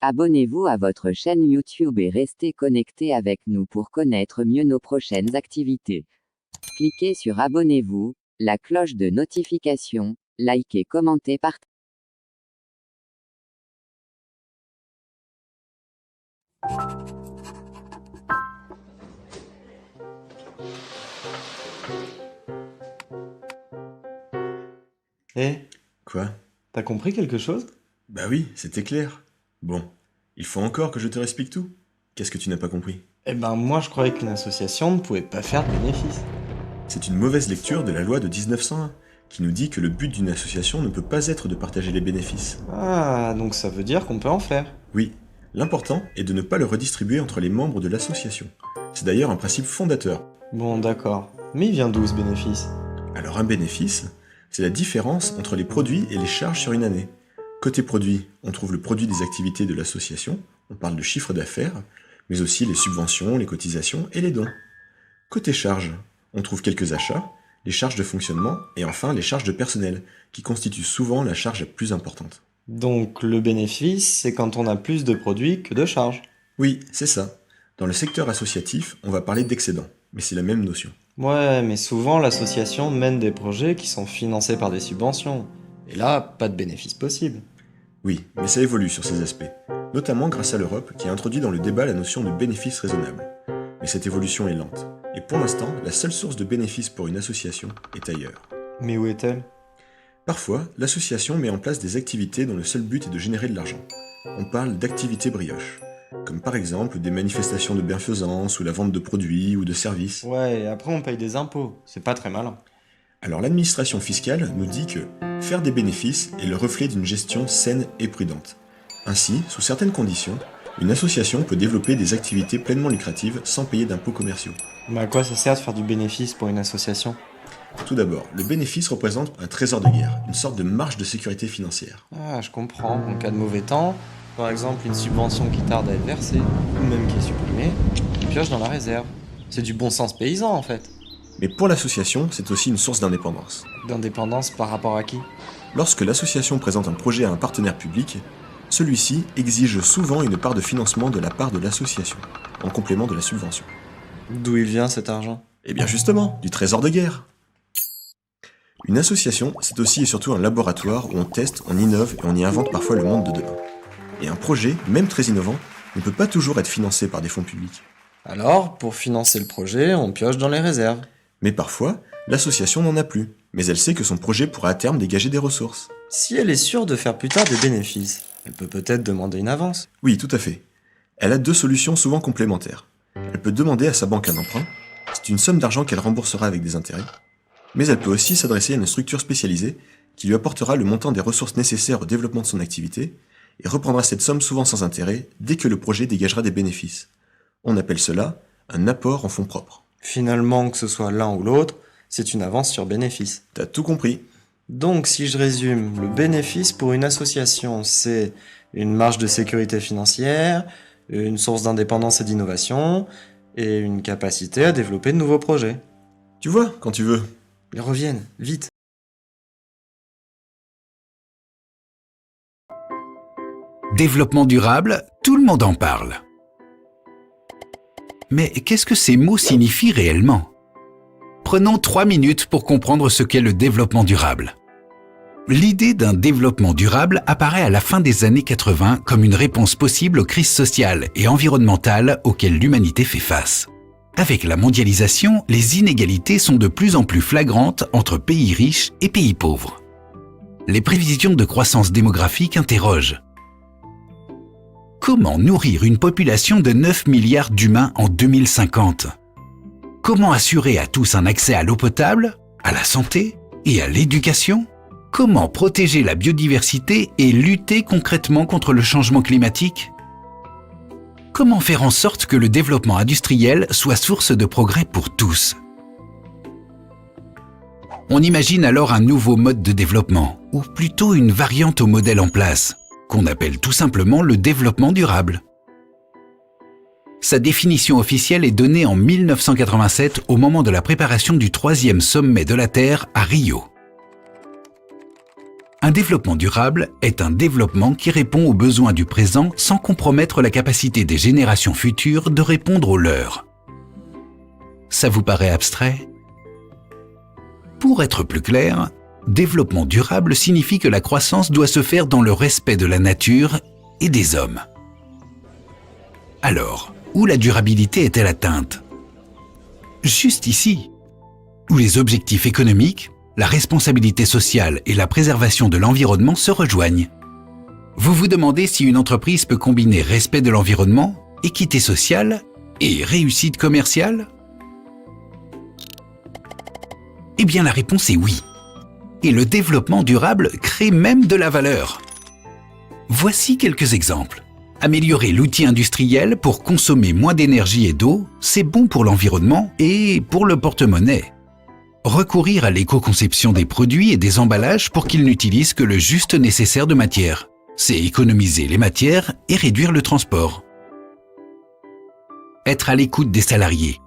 Abonnez-vous à votre chaîne YouTube et restez connecté avec nous pour connaître mieux nos prochaines activités. Cliquez sur Abonnez-vous, la cloche de notification, likez, commentez, partagez. Quoi? T'as compris quelque chose? Bah oui, c'était clair. Bon, il faut encore que je te réexplique tout. Qu'est-ce que tu n'as pas compris? Moi je croyais qu'une association ne pouvait pas faire de bénéfices. C'est une mauvaise lecture de la loi de 1901, qui nous dit que le but d'une association ne peut pas être de partager les bénéfices. Ah, donc ça veut dire qu'on peut en faire. Oui, l'important est de ne pas le redistribuer entre les membres de l'association. C'est d'ailleurs un principe fondateur. Bon, d'accord. Mais il vient d'où ce bénéfice? Alors un bénéfice, c'est la différence entre les produits et les charges sur une année. Côté produit, on trouve le produit des activités de l'association, on parle de chiffre d'affaires, mais aussi les subventions, les cotisations et les dons. Côté charges, on trouve quelques achats, les charges de fonctionnement et enfin les charges de personnel, qui constituent souvent la charge la plus importante. Donc le bénéfice, c'est quand on a plus de produits que de charges. Oui, c'est ça. Dans le secteur associatif, on va parler d'excédent, mais c'est la même notion. Ouais, mais souvent l'association mène des projets qui sont financés par des subventions. Et là, pas de bénéfice possible. Oui, mais ça évolue sur ces aspects, notamment grâce à l'Europe qui a introduit dans le débat la notion de bénéfice raisonnable. Mais cette évolution est lente, et pour l'instant, la seule source de bénéfice pour une association est ailleurs. Mais où est-elle? Parfois, l'association met en place des activités dont le seul but est de générer de l'argent. On parle d'activités brioches, comme par exemple des manifestations de bienfaisance ou la vente de produits ou de services. Ouais, et après on paye des impôts, c'est pas très malin. Alors l'administration fiscale nous dit que faire des bénéfices est le reflet d'une gestion saine et prudente. Ainsi, sous certaines conditions, une association peut développer des activités pleinement lucratives sans payer d'impôts commerciaux. Mais à quoi ça sert de faire du bénéfice pour une association? Tout d'abord, le bénéfice représente un trésor de guerre, une sorte de marge de sécurité financière. Ah, je comprends. En cas de mauvais temps, par exemple une subvention qui tarde à être versée, ou même qui est supprimée, on pioche dans la réserve. C'est du bon sens paysan en fait. Mais pour l'association, c'est aussi une source d'indépendance. D'indépendance par rapport à qui? Lorsque l'association présente un projet à un partenaire public, celui-ci exige souvent une part de financement de la part de l'association, en complément de la subvention. D'où il vient cet argent? Eh bien justement, du trésor de guerre. Une association, c'est aussi et surtout un laboratoire où on teste, on innove et on y invente parfois le monde de demain. Et un projet, même très innovant, ne peut pas toujours être financé par des fonds publics. Alors, pour financer le projet, on pioche dans les réserves. Mais parfois, l'association n'en a plus, mais elle sait que son projet pourra à terme dégager des ressources. Si elle est sûre de faire plus tard des bénéfices, elle peut peut-être demander une avance. Oui, tout à fait. Elle a deux solutions souvent complémentaires. Elle peut demander à sa banque un emprunt, c'est une somme d'argent qu'elle remboursera avec des intérêts, mais elle peut aussi s'adresser à une structure spécialisée qui lui apportera le montant des ressources nécessaires au développement de son activité et reprendra cette somme souvent sans intérêt dès que le projet dégagera des bénéfices. On appelle cela un apport en fonds propres. Finalement, que ce soit l'un ou l'autre, c'est une avance sur bénéfice. T'as tout compris. Donc, si je résume, le bénéfice pour une association, c'est une marge de sécurité financière, une source d'indépendance et d'innovation, et une capacité à développer de nouveaux projets. Tu vois, quand tu veux. Ils reviennent, vite. Développement durable, tout le monde en parle. Mais qu'est-ce que ces mots signifient réellement? Prenons 3 minutes pour comprendre ce qu'est le développement durable. L'idée d'un développement durable apparaît à la fin des années 80 comme une réponse possible aux crises sociales et environnementales auxquelles l'humanité fait face. Avec la mondialisation, les inégalités sont de plus en plus flagrantes entre pays riches et pays pauvres. Les prévisions de croissance démographique interrogent. Comment nourrir une population de 9 milliards d'humains en 2050? Comment assurer à tous un accès à l'eau potable, à la santé et à l'éducation? Comment protéger la biodiversité et lutter concrètement contre le changement climatique? Comment faire en sorte que le développement industriel soit source de progrès pour tous? On imagine alors un nouveau mode de développement, ou plutôt une variante au modèle en place, qu'on appelle tout simplement le développement durable. Sa définition officielle est donnée en 1987 au moment de la préparation du 3e sommet de la Terre à Rio. Un développement durable est un développement qui répond aux besoins du présent sans compromettre la capacité des générations futures de répondre aux leurs. Ça vous paraît abstrait? Pour être plus clair, développement durable signifie que la croissance doit se faire dans le respect de la nature et des hommes. Alors, où la durabilité est-elle atteinte? Juste ici, où les objectifs économiques, la responsabilité sociale et la préservation de l'environnement se rejoignent. Vous vous demandez si une entreprise peut combiner respect de l'environnement, équité sociale et réussite commerciale? Eh bien, la réponse est oui. Et le développement durable crée même de la valeur. Voici quelques exemples. Améliorer l'outil industriel pour consommer moins d'énergie et d'eau, c'est bon pour l'environnement et pour le porte-monnaie. Recourir à l'éco-conception des produits et des emballages pour qu'ils n'utilisent que le juste nécessaire de matière. C'est économiser les matières et réduire le transport. Être à l'écoute des salariés.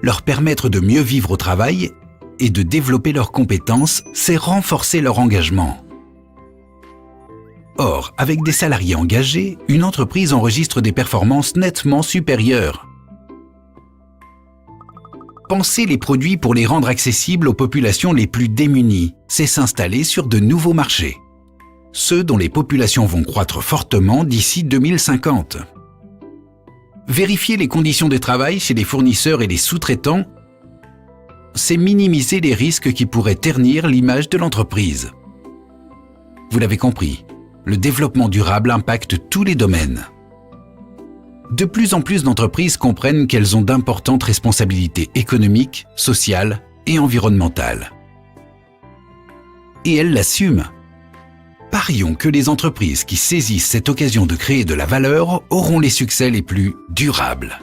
Leur permettre de mieux vivre au travail et de développer leurs compétences, c'est renforcer leur engagement. Or, avec des salariés engagés, une entreprise enregistre des performances nettement supérieures. Penser les produits pour les rendre accessibles aux populations les plus démunies, c'est s'installer sur de nouveaux marchés. Ceux dont les populations vont croître fortement d'ici 2050. Vérifier les conditions de travail chez les fournisseurs et les sous-traitants, c'est minimiser les risques qui pourraient ternir l'image de l'entreprise. Vous l'avez compris, le développement durable impacte tous les domaines. De plus en plus d'entreprises comprennent qu'elles ont d'importantes responsabilités économiques, sociales et environnementales. Et elles l'assument. Parions que les entreprises qui saisissent cette occasion de créer de la valeur auront les succès les plus durables.